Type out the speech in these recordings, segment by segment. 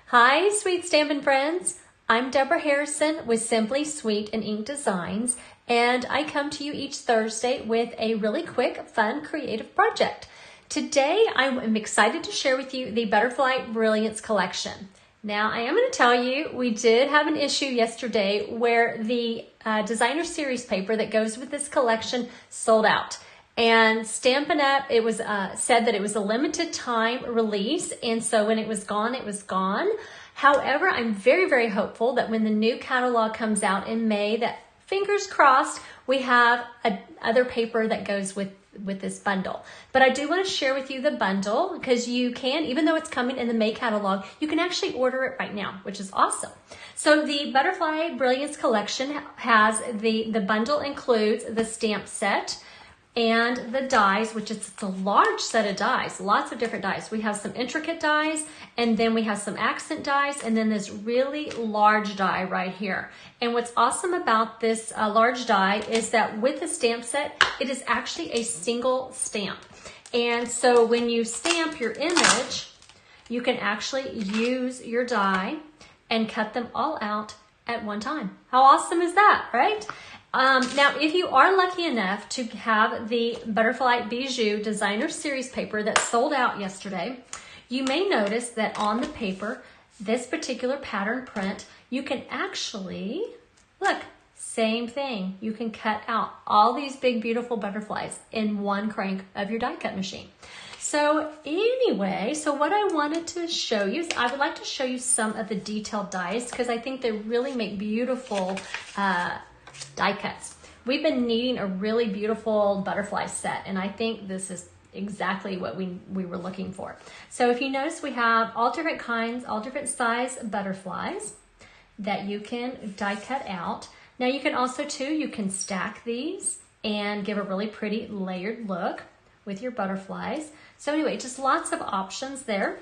Hi, sweet stampin' friends. I'm Deborah Harrison with Simply Sweet and Ink Designs, and I come to you each Thursday with a really quick, fun, creative project. Today, I am excited to share with you the Butterfly Brilliance collection. Now, I am going to tell you, we did have an issue yesterday where the designer series paper that goes with this collection sold out. And Stampin' Up, it was said that it was a limited time release, and so when it was gone, it was gone. However, I'm very, very hopeful that when the new catalog comes out in May, that fingers crossed, we have other paper that goes with this bundle. But I do want to share with you the bundle because you can, even though it's coming in the May catalog, you can actually order it right now, which is awesome. So the Butterfly Brilliance collection has the bundle includes the stamp set and the dies, which is a large set of dies, lots of different dies. We have some intricate dies, and then we have some accent dies, and then this really large die right here. And what's awesome about this large die is that with the stamp set, it is actually a single stamp. And so when you stamp your image, you can actually use your die and cut them all out at one time. How awesome is that, right? Now, if you are lucky enough to have the Butterfly Bijou Designer Series paper that sold out yesterday, you may notice that on the paper, this particular pattern print, you can actually, look, same thing. You can cut out all these big, beautiful butterflies in one crank of your die cut machine. So anyway, so what I wanted to show you is I would like to show you some of the detailed dies because I think they really make beautiful die cuts. We've been needing a really beautiful butterfly set, and I think this is exactly what we were looking for. So if you notice, we have all different kinds, all different size butterflies that you can die cut out. Now you can also you can stack these and give a really pretty layered look with your butterflies. So anyway, just lots of options there.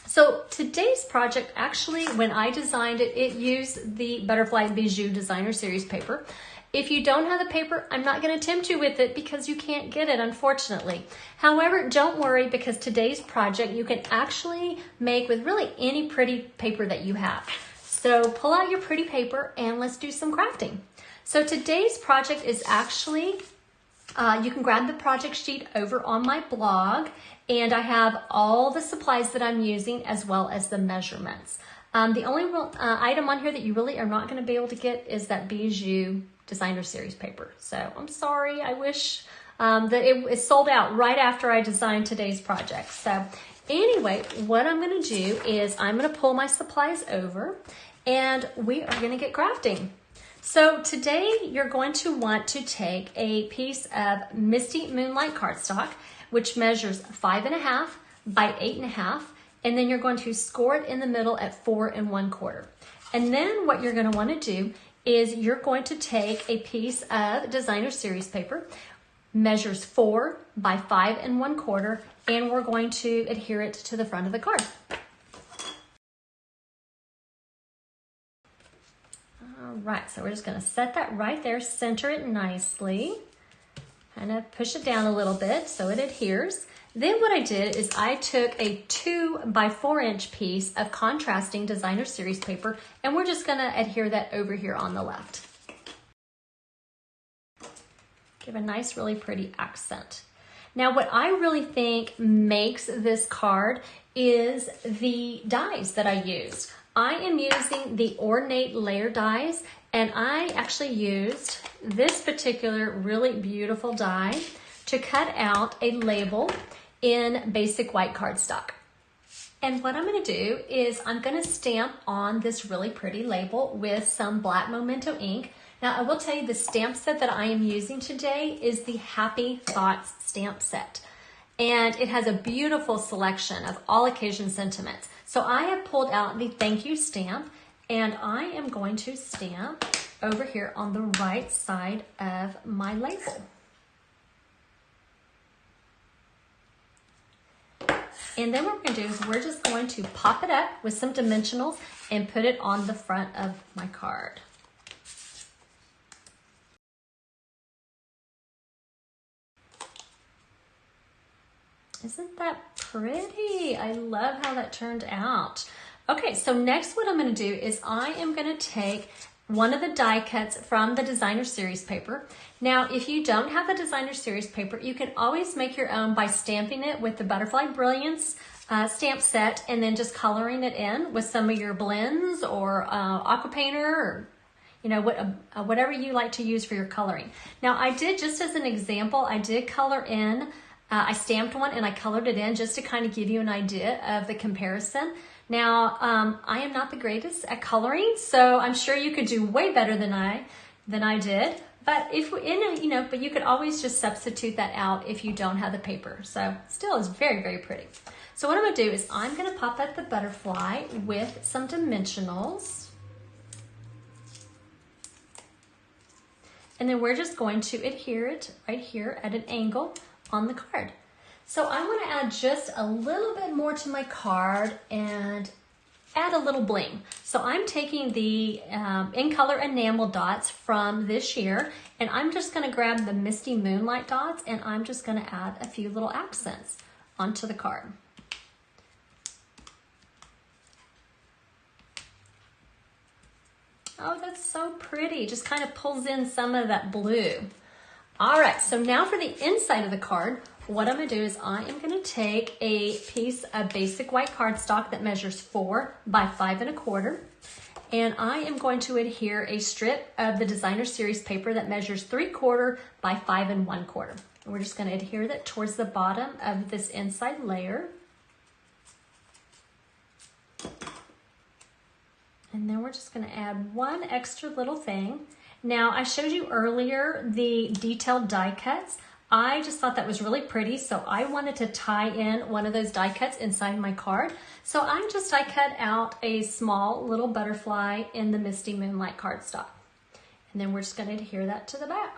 So today's project, actually, when I designed it, it used the Butterfly Bijou Designer Series paper. If you don't have the paper, I'm not going to tempt you with it because you can't get it, unfortunately. However, don't worry because today's project you can actually make with really any pretty paper that you have. So pull out your pretty paper and let's do some crafting. So today's project is actually, you can grab the project sheet over on my blog, and I have all the supplies that I'm using as well as the measurements. The only item on here that you really are not going to be able to get is that Bijou Designer Series paper. So I'm sorry, I wish that it sold out right after I designed today's project. So anyway, what I'm going to do is I'm going to pull my supplies over and we are going to get crafting. So today you're going to want to take a piece of Misty Moonlight cardstock, which measures 5.5 by 8.5, and then you're going to score it in the middle at 4 1/4. And then what you're going to want to do is you're going to take a piece of Designer Series paper, measures 4 by 5 1/4, and we're going to adhere it to the front of the card. All right, so we're just going to set that right there, center it nicely. Kind of push it down a little bit so it adheres. Then what I did is I took a 2 by 4 inch piece of contrasting Designer Series paper, and we're just going to adhere that over here on the left. Give a nice, really pretty accent. Now, what I really think makes this card is the dies that I used. I am using the Ornate Layer dies, and I actually used this particular really beautiful die to cut out a label in basic white cardstock. And what I'm going to do is I'm going to stamp on this really pretty label with some black Memento ink. Now, I will tell you the stamp set that I am using today is the Happy Thoughts stamp set. And it has a beautiful selection of all occasion sentiments. So I have pulled out the thank you stamp, and I am going to stamp over here on the right side of my label. And then what we're going to do is we're just going to pop it up with some dimensionals and put it on the front of my card. Isn't that pretty? I love how that turned out. Okay, so next what I'm going to do is I am going to take one of the die cuts from the designer series paper. Now, if you don't have the designer series paper, you can always make your own by stamping it with the Butterfly Brilliance stamp set and then just coloring it in with some of your blends or aqua painter or whatever you like to use for your coloring. Now, I did, just as an example, I did color in, I stamped one and I colored it in just to kind of give you an idea of the comparison. Now, I am not the greatest at coloring, so I'm sure you could do way better than I did. But but you could always just substitute that out if you don't have the paper. So still is very, very pretty. So what I'm gonna do is I'm gonna pop up the butterfly with some dimensionals. And then we're just going to adhere it right here at an angle on the card. So I want to add just a little bit more to my card and add a little bling. So I'm taking the in color enamel dots from this year, and I'm just going to grab the Misty Moonlight dots and I'm just going to add a few little accents onto the card. Oh, that's so pretty. Just kind of pulls in some of that blue. All right, so now for the inside of the card, what I'm gonna do is I am gonna take a piece of basic white cardstock that measures 4 by 5 1/4, and I am going to adhere a strip of the designer series paper that measures 3/4 by 5 1/4. And we're just gonna adhere that towards the bottom of this inside layer. And then we're just gonna add one extra little thing. Now, I showed you earlier the detailed die cuts. I just thought that was really pretty, so I wanted to tie in one of those die cuts inside my card. So I cut out a small little butterfly in the Misty Moonlight cardstock. And then we're just gonna adhere that to the back.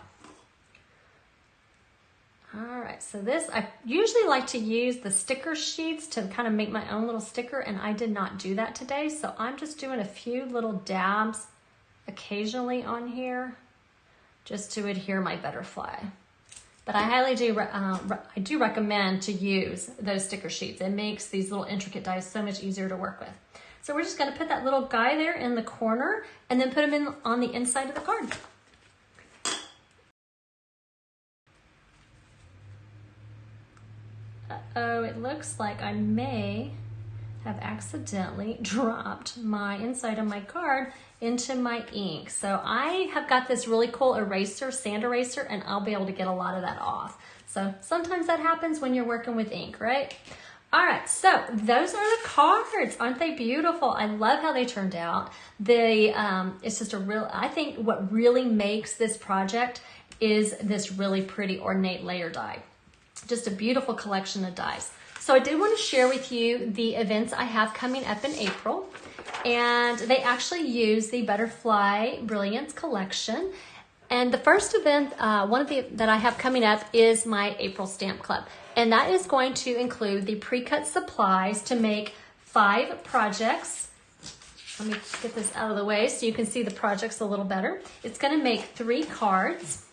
All right, so this, I usually like to use the sticker sheets to kind of make my own little sticker, and I did not do that today, so I'm just doing a few little dabs occasionally on here just to adhere my butterfly. But I highly do recommend to use those sticker sheets. It makes these little intricate dies so much easier to work with. So we're just gonna put that little guy there in the corner and then put him in on the inside of the card. Uh-oh, it looks like I may have accidentally dropped my inside of my card into my ink. So I have got this really cool eraser, sand eraser, and I'll be able to get a lot of that off. So sometimes that happens when you're working with ink, right? All right, so those are the cards. Aren't they beautiful? I love how they turned out. It's just I think what really makes this project is this really pretty ornate layer die. Just a beautiful collection of dies. So I did want to share with you the events I have coming up in April, and they actually use the Butterfly Brilliance collection. And the first event, that I have coming up is my April Stamp Club, and that is going to include the pre-cut supplies to make 5 projects. Let me get this out of the way so you can see the projects a little better. It's going to make 3 cards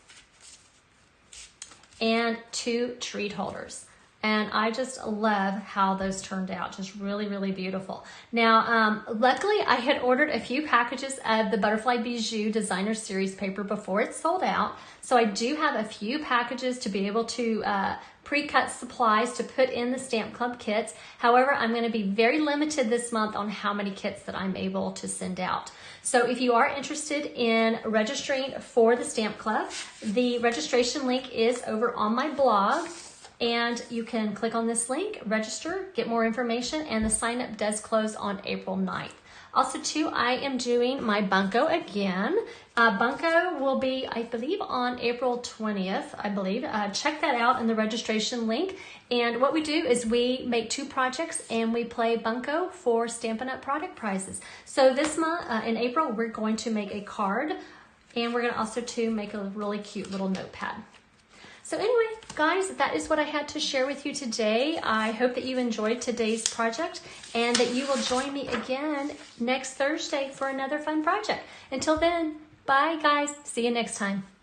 and 2 treat holders. And I just love how those turned out. Just really, really beautiful. Now, luckily I had ordered a few packages of the Butterfly Bijou designer series paper before it sold out. So I do have a few packages to be able to pre-cut supplies to put in the Stamp Club kits. However, I'm going to be very limited this month on how many kits that I'm able to send out. So if you are interested in registering for the Stamp Club, the registration link is over on my blog. And you can click on this link, register, get more information, and the sign up does close on April 9th. Also too, I am doing my Bunko again. Bunko will be, I believe, on April 20th, I believe. Check that out in the registration link. And what we do is we make 2 projects and we play Bunko for Stampin' Up! Product prizes. So this month, in April, we're going to make a card, and we're gonna also too make a really cute little notepad. So anyway, guys, that is what I had to share with you today. I hope that you enjoyed today's project and that you will join me again next Thursday for another fun project. Until then, bye guys. See you next time.